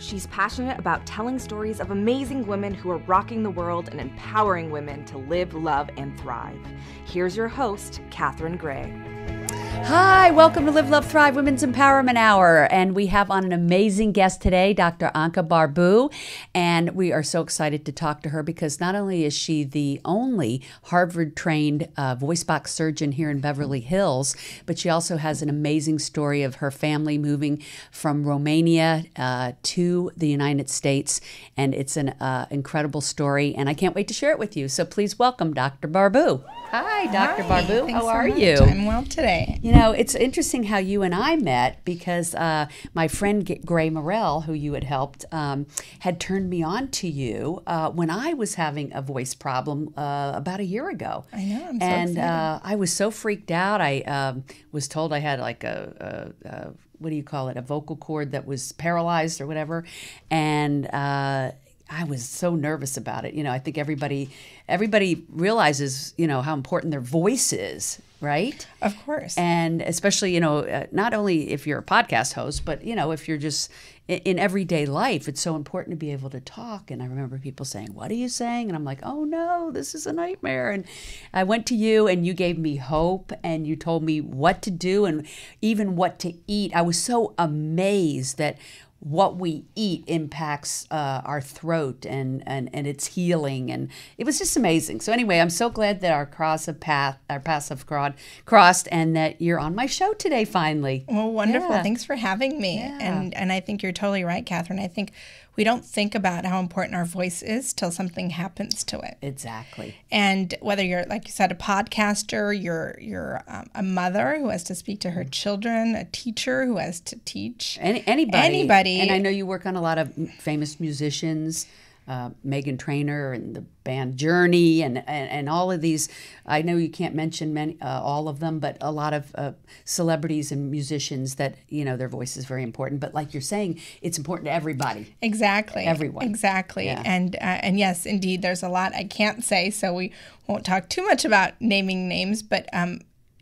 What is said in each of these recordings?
She's passionate about telling stories of amazing women who are rocking the world and empowering women to live, love, and thrive. Here's your host, Catherine Gray. Hi, welcome to Live, Love, Thrive Women's Empowerment Hour. And we have on an amazing guest today, Dr. Anca Barbu. And we are so excited to talk to her because not only is she the only Harvard-trained voice box surgeon here in Beverly Hills, but she also has an amazing story of her family moving from Romania to the United States. And it's an incredible story. And I can't wait to share it with you. So please welcome Dr. Barbu. Hi, Dr. Barbu. How are you? I'm well today. You know, it's interesting how you and I met because my friend Gray Morrell, who you had helped, had turned me on to you when I was having a voice problem about a year ago. I know, I'm so excited. I was so freaked out. I was told I had like what do you call it, a vocal cord that was paralyzed or whatever. And I was so nervous about it. You know, I think everybody realizes, you know, how important their voice is, right? Of course. And especially, you know, not only if you're a podcast host, but, you know, if you're just in everyday life, it's so important to be able to talk. And I remember people saying, "What are you saying?" And I'm like, "Oh no, this is a nightmare." And I went to you and you gave me hope and you told me what to do and even what to eat. I was so amazed that what we eat impacts our throat and its healing, and it was just amazing. So anyway, I'm so glad that our paths have crossed, and that you're on my show today finally. Well, wonderful. Yeah. Thanks for having me. Yeah. And I think you're totally right, Catherine. I think we don't think about how important our voice is till something happens to it. Exactly. And whether you're, like you said, a podcaster, you're a mother who has to speak to her children, a teacher who has to teach. Anybody. And I know you work on a lot of famous musicians, Meghan Trainor and the band Journey and all of these. I know you can't mention all of them, but a lot of celebrities and musicians that, you know, their voice is very important. But like you're saying, it's important to everybody. Exactly. Everyone. Exactly. Yeah. And yes, indeed, there's a lot I can't say, so we won't talk too much about naming names, but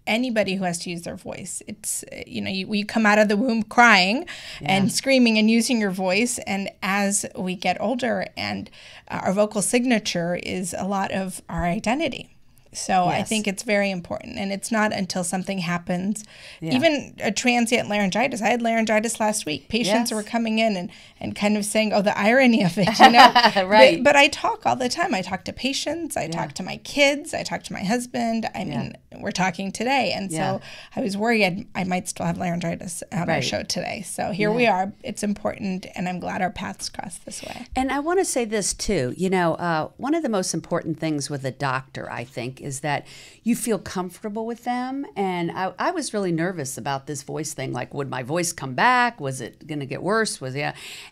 anybody who has to use their voice. It's, you know, we come out of the womb crying and screaming and using your voice. And as we get older, and our vocal signature is a lot of our identity. So Yes. I think it's very important. And it's not until something happens, even a transient laryngitis. I had laryngitis last week. Patients were coming in and kind of saying, oh, the irony of it, you know. Right. But I talk all the time. I talk to patients. I talk to my kids. I talk to my husband. I mean, we're talking today. And so I was worried I might still have laryngitis on our show today. So here we are. It's important. And I'm glad our paths crossed this way. And I want to say this too, you know, one of the most important things with a doctor, I think, is that you feel comfortable with them. And I was really nervous about this voice thing. Like, would my voice come back? Was it going to get worse?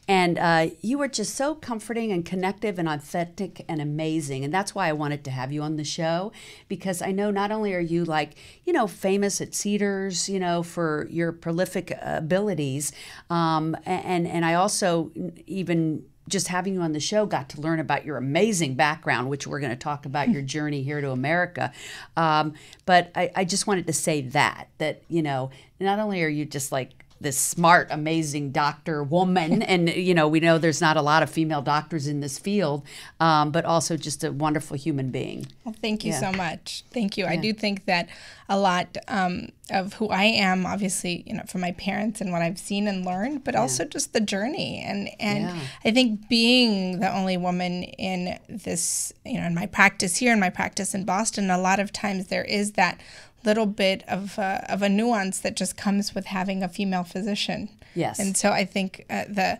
And you were just so comforting and connective and authentic and amazing. And that's why I wanted to have you on the show, because I know not only are you, like, you know, famous at Cedars, you know, for your prolific abilities, and I also even just having you on the show got to learn about your amazing background, which we're going to talk about your journey here to America. But I just wanted to say that, you know, not only are you just like this smart, amazing doctor woman, and, you know, we know there's not a lot of female doctors in this field, but also just a wonderful human being. Well, thank you so much. Thank you. I do think that a lot of who I am, obviously, you know, from my parents and what I've seen and learned, but also just the journey. And I think being the only woman in this, you know, in my practice here, in my practice in Boston, a lot of times there is that little bit of a nuance that just comes with having a female physician. Yes. And so I think the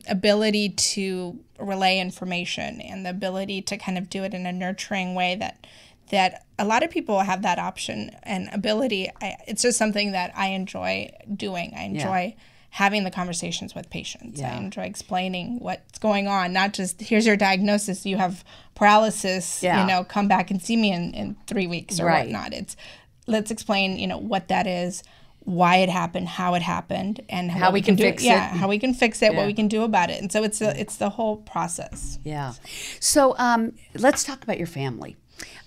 ability to relay information and the ability to kind of do it in a nurturing way that a lot of people have that option and ability. It's just something that I enjoy doing. I enjoy having the conversations with patients. I enjoy explaining what's going on, not just here's your diagnosis, you have paralysis, you know, come back and see me in 3 weeks or whatnot. It's let's explain, you know, what that is, why it happened, how it happened, and how we can fix it. Yeah, how we can fix it, what we can do about it. And so it's the whole process. Yeah. So let's talk about your family.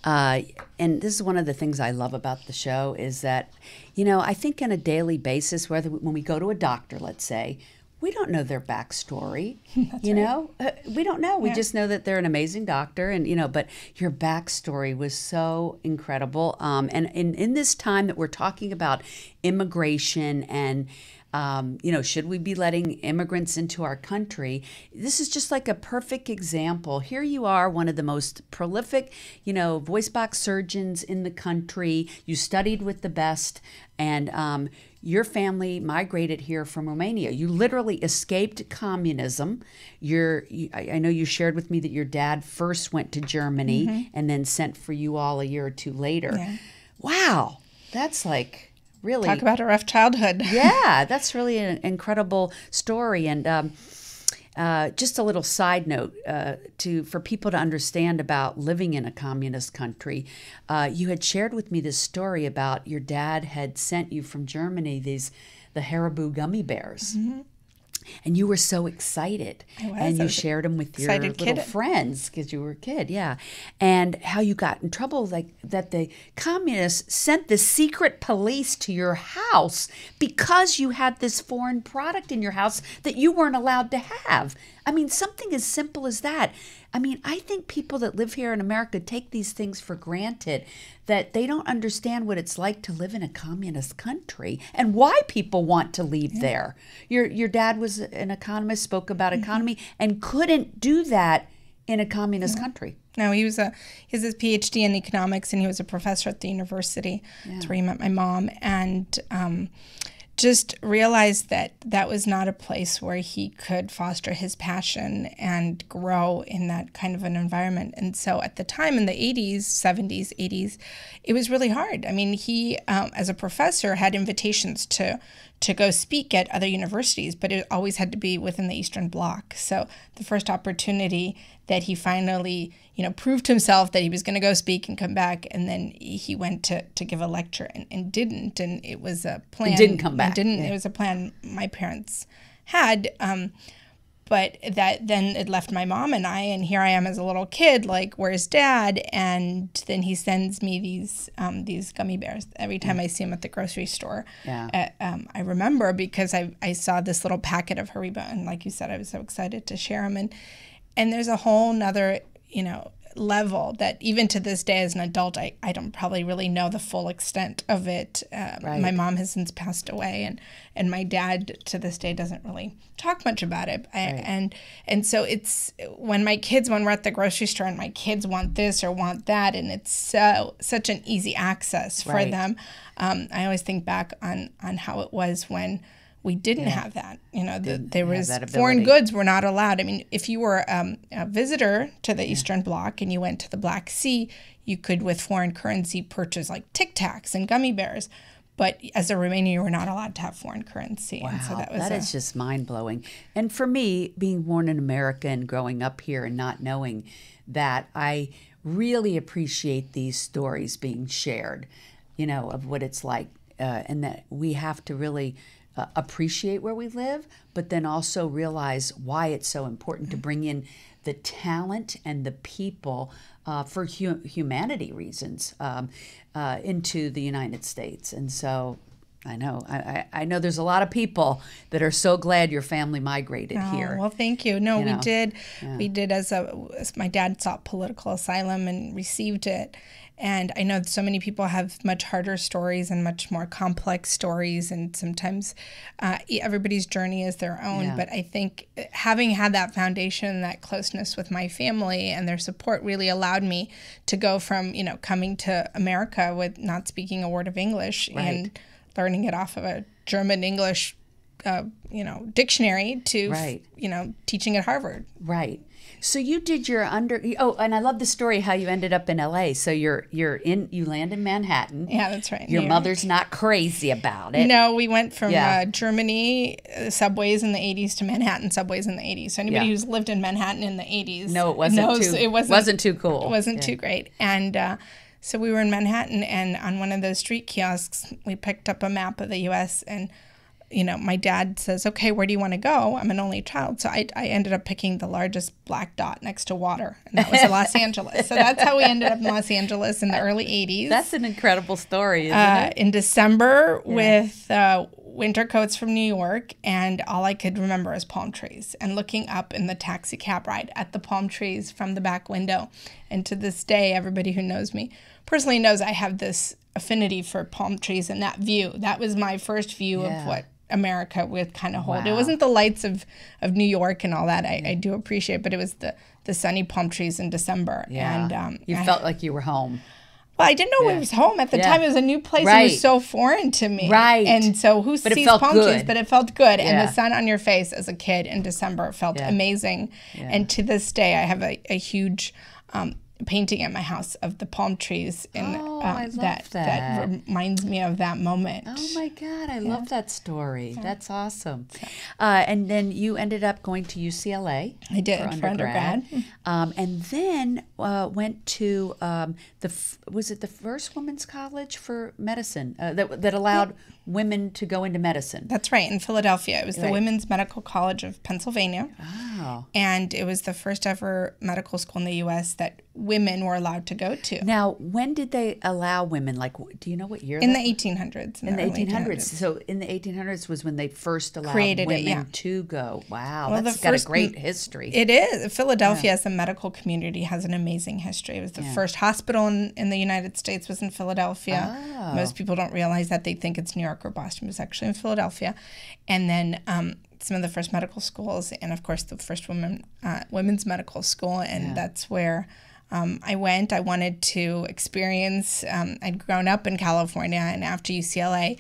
And this is one of the things I love about the show is that, you know, I think on a daily basis, when we go to a doctor, let's say, we don't know their backstory. You know, we don't know. We just know that they're an amazing doctor, and but your backstory was so incredible. And in this time that we're talking about immigration and should we be letting immigrants into our country? This is just like a perfect example. Here you are, one of the most prolific, voice box surgeons in the country. You studied with the best, and your family migrated here from Romania. You literally escaped communism. I know you shared with me that your dad first went to Germany and then sent for you all a year or two later. Yeah. Wow, that's like... Really, talk about a rough childhood. Yeah, that's really an incredible story. And just a little side note for people to understand about living in a communist country. You had shared with me this story about your dad had sent you from Germany the Haribo gummy bears. Mm-hmm. And you were so excited. And you shared them with your little friends because you were a kid, yeah. And how you got in trouble, like that the communists sent the secret police to your house because you had this foreign product in your house that you weren't allowed to have. I mean, something as simple as that. I mean, I think people that live here in America take these things for granted, that they don't understand what it's like to live in a communist country and why people want to leave there. Your dad was an economist, spoke about economy, and couldn't do that in a communist country. No, he has his PhD in economics, and he was a professor at the university. Yeah. That's where he met my mom, and just realized that was not a place where he could foster his passion and grow in that kind of an environment. And so at the time in the 80s, 70s, 80s, it was really hard. I mean, he, as a professor, had invitations to go speak at other universities, but it always had to be within the Eastern Bloc. So the first opportunity that he finally, proved himself that he was going to go speak and come back, and then he went to give a lecture and didn't, and it was a plan. It didn't come back. It was a plan my parents had, but that then it left my mom and I, and here I am as a little kid, like, where's Dad? And then he sends me these gummy bears every time I see him at the grocery store. Yeah. I remember because I saw this little packet of Haribo, and like you said, I was so excited to share them. And there's a whole nother, level that even to this day as an adult, I don't probably really know the full extent of it. Right. My mom has since passed away, and my dad to this day doesn't really talk much about it. Right. And so it's when we're at the grocery store and my kids want this or want that, and it's such an easy access for them. I always think back on how it was when we didn't have that. There was foreign goods were not allowed. I mean, if you were a visitor to the Eastern Bloc and you went to the Black Sea, you could, with foreign currency, purchase like Tic Tacs and gummy bears. But as a Romanian, you were not allowed to have foreign currency. Wow, and so that is just mind-blowing. And for me, being born in America and growing up here and not knowing that, I really appreciate these stories being shared, of what it's like. And that we have to really appreciate where we live, but then also realize why it's so important to bring in the talent and the people for humanity reasons into the United States. And so I know there's a lot of people that are so glad your family migrated here. Well, thank you. No, we did. Yeah. We did as my dad sought political asylum and received it. And I know so many people have much harder stories and much more complex stories, and sometimes everybody's journey is their own. Yeah. But I think having had that foundation, that closeness with my family and their support really allowed me to go from, coming to America with not speaking a word of English and learning it off of a German-English, dictionary to, teaching at Harvard. Right. So you did your and I love the story how you ended up in LA. So you land in Manhattan. Yeah, that's right. Your mother's not crazy about it. No, we went from Germany subways in the 80s to Manhattan subways in the 80s. So anybody who's lived in Manhattan in the 80s it wasn't too cool. It wasn't too great. And so we were in Manhattan, and on one of those street kiosks, we picked up a map of the U.S. and my dad says, okay, where do you want to go? I'm an only child. So I ended up picking the largest black dot next to water, and that was Los Angeles. So that's how we ended up in Los Angeles in the early 80s. That's an incredible story, isn't it? In December with winter coats from New York, and all I could remember is palm trees and looking up in the taxi cab ride at the palm trees from the back window. And to this day, everybody who knows me personally knows I have this affinity for palm trees and that view. That was my first view of what America would kind of hold. It wasn't the lights of New York and all that. I do appreciate, but it was the sunny palm trees in December. Yeah. And you felt like you were home. Well, I didn't know it was home at the time. It was a new place. It was so foreign to me. Right. And so who sees palm trees? But it felt good. Yeah. And the sun on your face as a kid in December felt amazing. Yeah. And to this day, I have a huge painting at my house of the palm trees. And I love that reminds me of that moment. Oh my God, I love that story. That's awesome. And then you ended up going to UCLA. I did for undergrad. And then went to was it the first women's college for medicine that allowed women to go into medicine? That's right, in Philadelphia. It was the Women's Medical College of Pennsylvania. Oh. And it was the first ever medical school in the U.S. that women were allowed to go to. Now, when did they allow women? Like, do you know what year? In the 1800s. In the 1800s. So in the 1800s was when they first allowed women to go. Wow, well, that's got a great history. It is. Philadelphia as a medical community has an amazing history. It was the first hospital in the United States was in Philadelphia. Oh. Most people don't realize that. They think it's New York or Boston. It was actually in Philadelphia. And then some of the first medical schools, and of course the first women's medical school. And that's where I went. I wanted to experience, I'd grown up in California, and after UCLA,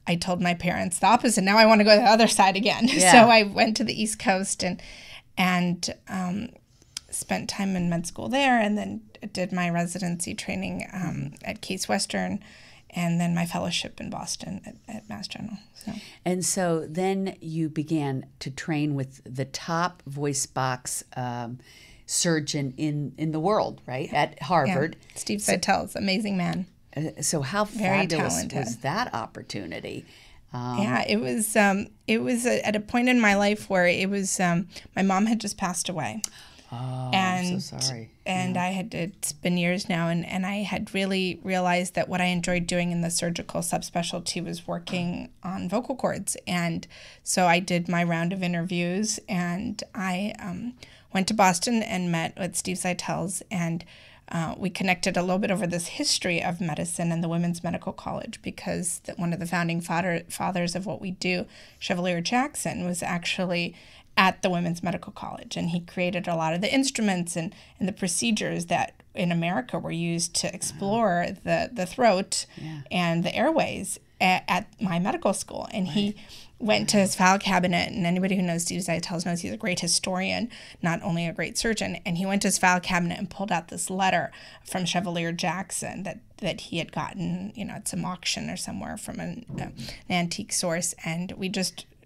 I told my parents the opposite. Now I want to go to the other side again. Yeah. So I went to the East Coast and spent time in med school there, and then did my residency training at Case Western, and then my fellowship in Boston at Mass General. And so then you began to train with the top voice box surgeon in the world, right? At Harvard. Yeah. Steve Seitel's amazing man. So how fabulous was that opportunity? It was at a point in my life where it was my mom had just passed away. Oh, I'm so sorry. And it's been years now, and I had really realized that what I enjoyed doing in the surgical subspecialty was working on vocal cords. And so I did my round of interviews, and I went to Boston and met with Steve Seitel's, and we connected a little bit over this history of medicine and the Women's Medical College, because one of the founding fathers of what we do, Chevalier Jackson, was actually at the Women's Medical College, and he created a lot of the instruments and the procedures that in America were used to explore the throat and the airways at my medical school. And he went to his file cabinet, and anybody who knows Steve Seitel's knows he's a great historian, not only a great surgeon, and he went to his file cabinet and pulled out this letter from Chevalier Jackson that he had gotten, at some auction or somewhere from an antique source, and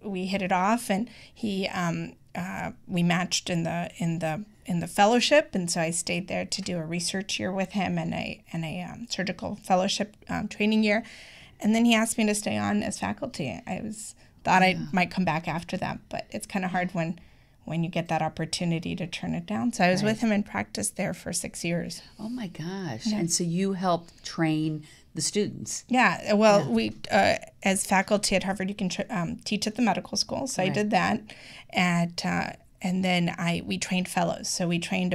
we hit it off, and we matched in the fellowship, and so I stayed there to do a research year with him and a surgical fellowship training year, and then he asked me to stay on as faculty. I thought I might come back after that, but it's kind of hard when you get that opportunity to turn it down. So I was with him in practice there for 6 years. Oh my gosh! Yeah. And so you helped train the students. Yeah, well, we as faculty at Harvard, you can teach at the medical school. So I did that, and then we trained fellows. So we trained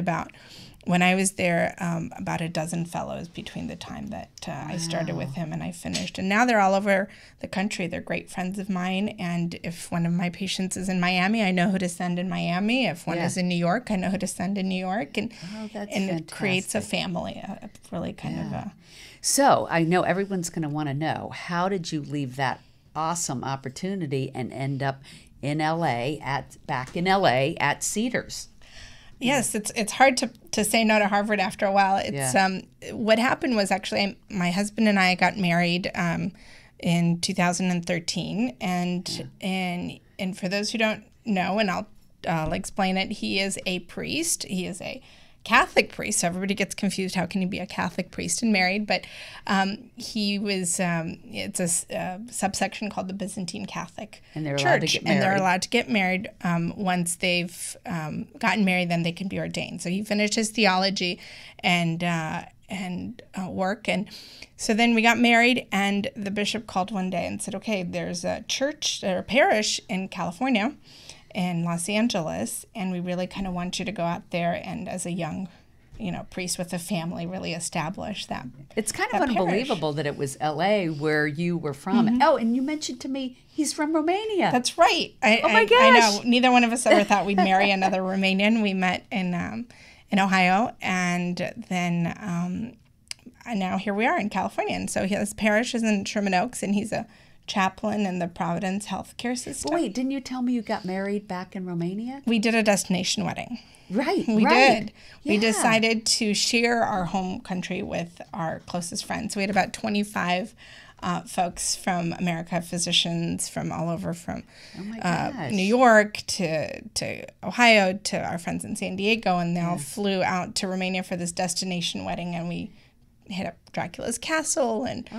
when I was there, about a dozen fellows between the time that I started with him and I finished. And now they're all over the country. They're great friends of mine. And if one of my patients is in Miami, I know who to send in Miami. If one is in New York, I know who to send in New York. And it creates a family, a really kind of a... So I know everyone's going to want to know, how did you leave that awesome opportunity and end up in back in LA at Cedars? Yes, it's hard to say no to Harvard after a while. It's what happened was actually my husband and I got married in 2013, and for those who don't know, and I'll explain it, he is a priest. He is a Catholic priest, so everybody gets confused. How can you be a Catholic priest and married? But he was, it's a subsection called the Byzantine Catholic and they're Church. Allowed to get married. And they're allowed to get married. Once they've gotten married, then they can be ordained. So he finished his theology, and work. And so then we got married, and the bishop called one day and said, okay, there's a church or a parish in California, in Los Angeles, and we really kind of want you to go out there and, as a young priest with a family, really establish that. It's kind of unbelievable that it was L.A. where you were from. Oh, and you mentioned to me he's from Romania. That's right. Oh my gosh. I know. Neither one of us ever thought we'd marry another Romanian. We met in Ohio, and then now here we are in California. And so his parish is in Sherman Oaks, and he's a chaplain in the Providence healthcare system. Wait, didn't you tell me you got married back in Romania? We did a destination wedding. Right, we did. Yeah. We decided to share our home country with our closest friends. We had about 25 folks from America, physicians from all over, from New York to Ohio to our friends in San Diego, and they all flew out to Romania for this destination wedding, and we hit up Dracula's castle and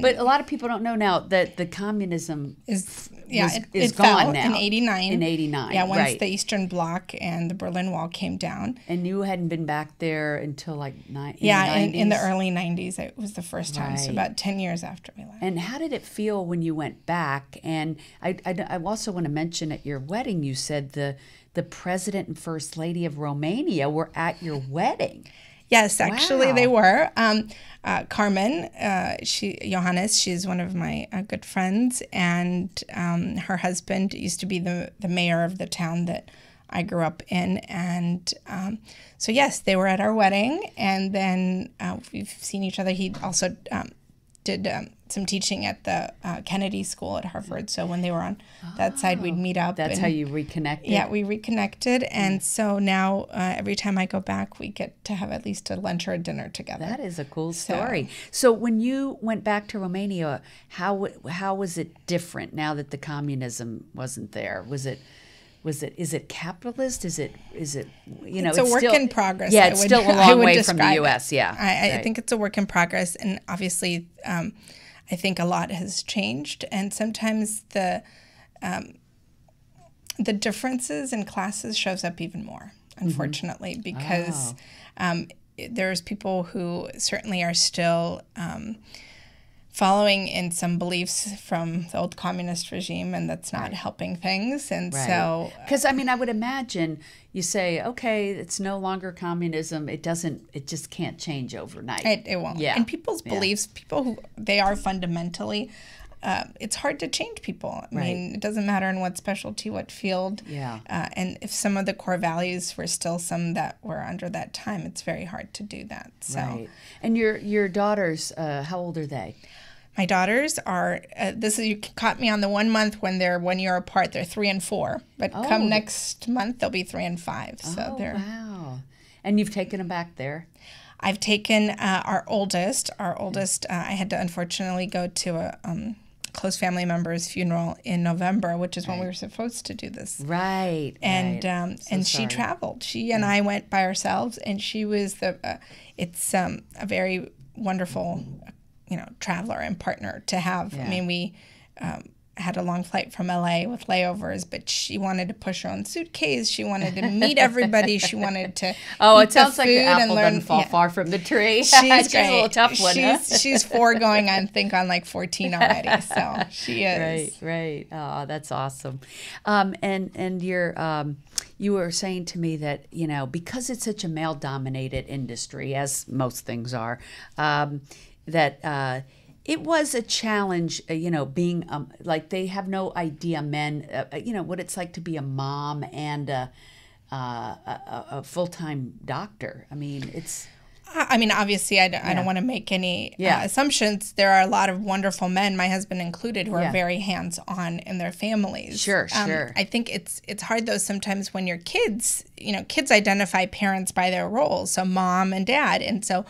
but a lot of people don't know now that the communism is it gone fell now. in 89. In 89, yeah, once right. the Eastern Bloc and the Berlin Wall came down. And you hadn't been back there until like in the 90s? In the early 90s, it was the first time, Right. so about 10 years after we left. And how did it feel when you went back? And I also want to mention at your wedding, you said the president and first lady of Romania were at your wedding. Yes, actually Wow. they were. Carmen, Johannes, she's one of my good friends, and her husband used to be the mayor of the town that I grew up in. And so, yes, they were at our wedding, and then we've seen each other. He also did some teaching at the Kennedy School at Harvard. So when they were on that side, we'd meet up. That's how you reconnected? Yeah, we reconnected. And so now every time I go back, we get to have at least a lunch or a dinner together. That is a cool story. So when you went back to Romania, how was it different now that the communism wasn't there? Is it capitalist? Is it it's a work in progress. Yeah, it's still a long way from the U.S. Yeah, I think it's a work in progress, and obviously, I think a lot has changed, and sometimes the differences in classes shows up even more, unfortunately, because there's people who certainly are still following in some beliefs from the old communist regime, and that's not helping things. And so, because I mean, I would imagine you say, okay, it's no longer communism. It just can't change overnight. It won't. Yeah. And people's beliefs, people who they are fundamentally, it's hard to change people. I mean, it doesn't matter in what specialty, what field. Yeah. And if some of the core values were still some that were under that time, it's very hard to do that. So. Right. And your daughters, how old are they? My daughters are, you caught me on the 1 month when they're 1 year apart. They're 3 and 4. But come next month, they'll be 3 and 5. So Wow. And you've taken them back there? I've taken our oldest. I had to unfortunately go to a close family member's funeral in November, which is when we were supposed to do this. Right. And she traveled. She and I went by ourselves, and she was it's a very wonderful traveler and partner to have. Yeah. I mean, we had a long flight from LA with layovers, but she wanted to push her own suitcase. She wanted to meet everybody. She wanted to it sounds like the apple doesn't fall far from the tree. She's great. A little tough one. She's 4 going on like 14 already. So she is. Right. Oh, that's awesome. And you were saying to me that, because it's such a male-dominated industry, as most things are, that it was a challenge, being like they have no idea, men, what it's like to be a mom and a full-time doctor. I mean, it's. I mean, obviously, I don't want to make any assumptions. There are a lot of wonderful men, my husband included, who are very hands-on in their families. Sure. I think it's hard, though, sometimes when your kids identify parents by their roles, so mom and dad. And so,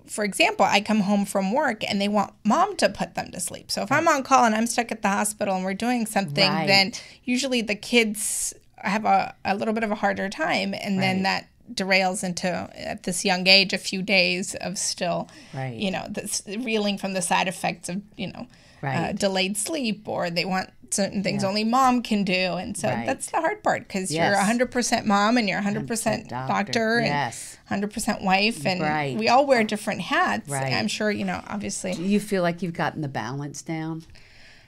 for example, I come home from work and they want mom to put them to sleep. So if I'm on call and I'm stuck at the hospital and we're doing something, then usually the kids have a little bit of a harder time. And then that derails into, at this young age, a few days of still, reeling from the side effects of, delayed sleep, or they want certain things only mom can do. And so that's the hard part, because you're 100% mom and you're 100% doctor and 100% wife. And we all wear different hats. I'm sure, obviously. Do you feel like you've gotten the balance down?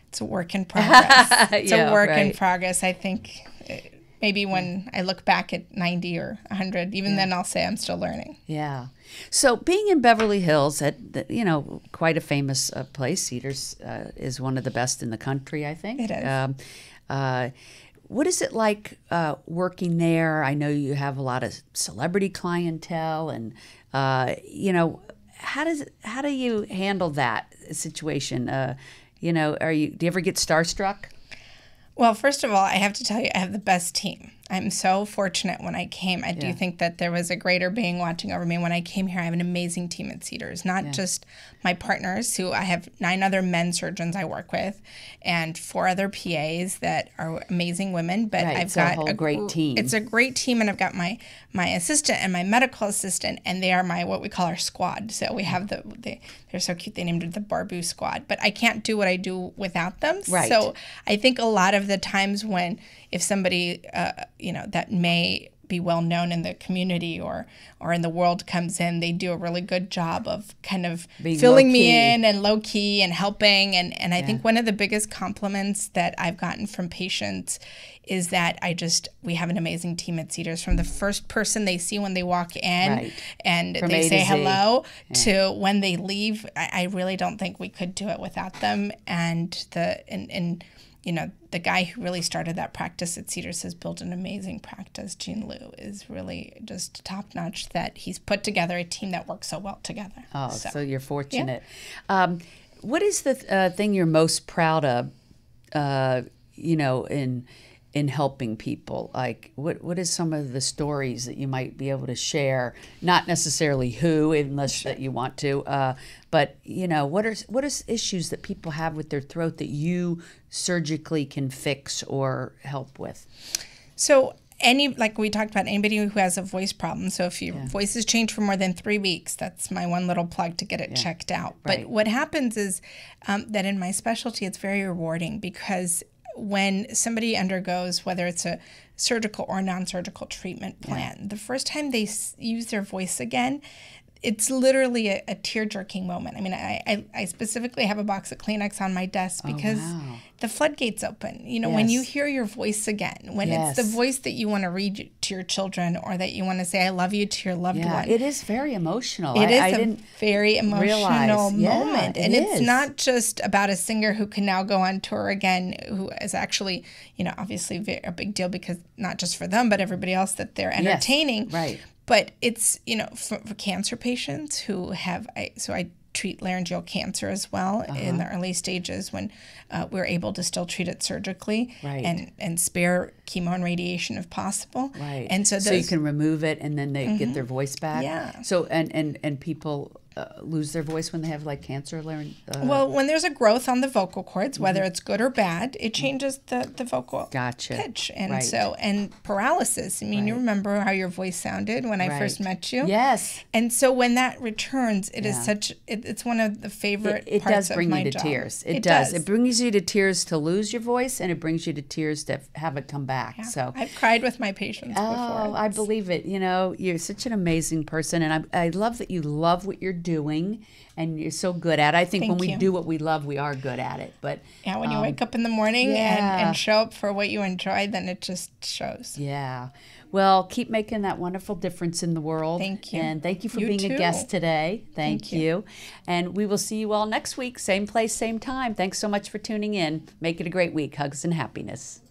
It's a work in progress. It's a work in progress. I think maybe when I look back at 90 or 100, even then I'll say I'm still learning. Yeah. So being in Beverly Hills, at quite a famous place, Cedars is one of the best in the country, I think. It is. What is it like working there? I know you have a lot of celebrity clientele, and how do you handle that situation? Do you ever get starstruck? Well, first of all, I have to tell you, I have the best team. I'm so fortunate when I came. I do think that there was a greater being watching over me. When I came here, I have an amazing team at Cedars, not just my partners, who I have 9 other men surgeons I work with and 4 other PAs that are amazing women, but I've got a great team. It's a great team, and I've got my assistant and my medical assistant, and they are what we call our squad. So we have they're so cute, they named it the Barbu squad, but I can't do what I do without them. So I think a lot of the times if somebody that may be well known in the community or in the world comes in, they do a really good job of kind of being filling me in and low key and helping. And I think one of the biggest compliments that I've gotten from patients is that we have an amazing team at Cedars, from the first person they see when they walk in and from they say hello to when they leave. I really don't think we could do it without them. And the guy who really started that practice at Cedars has built an amazing practice. Gene Liu is really just top notch, that he's put together a team that works so well together. Oh, so you're fortunate. Yeah. What is the thing you're most proud of, in helping people? Like, what is some of the stories that you might be able to share? Not necessarily who, unless that you want to, but what are issues that people have with their throat that you surgically can fix or help with? So like we talked about, anybody who has a voice problem. So if your voice has changed for more than 3 weeks, that's my one little plug to get it checked out. But what happens is that in my specialty, it's very rewarding, because when somebody undergoes, whether it's a surgical or non-surgical treatment plan, the first time they use their voice again, it's literally a tear-jerking moment. I mean, I specifically have a box of Kleenex on my desk because the floodgates open. When you hear your voice again, when it's the voice that you want to read to your children, or that you want to say, I love you to your loved one. It is very emotional. It is a very emotional moment. And it's not just about a singer who can now go on tour again, who is actually, obviously a big deal, because not just for them, but everybody else that they're entertaining. Right. But it's, for cancer patients who have, so I treat laryngeal cancer as well in the early stages, when we're able to still treat it surgically and spare chemo and radiation if possible. Right. And so you can remove it, and then they get their voice back. Yeah. So, and people lose their voice when they have like cancer? Well, when there's a growth on the vocal cords, whether it's good or bad, it changes the vocal pitch. And and paralysis. I mean, you remember how your voice sounded when I first met you? Yes. And so when that returns, it is it's one of the favorite parts of my job. It does bring you to tears. It does. It brings you to tears to lose your voice, and it brings you to tears to have it come back. Yeah. So I've cried with my patients before. Oh, I believe it. You're such an amazing person, and I love that you love what you're doing, and you're so good at it. I think when we do what we love, we are good at it. But when you wake up in the morning and show up for what you enjoy, then it just shows. Yeah. Well, keep making that wonderful difference in the world. Thank you. And thank you for being a guest today. Thank you. And we will see you all next week, same place, same time. Thanks so much for tuning in. Make it a great week. Hugs and happiness.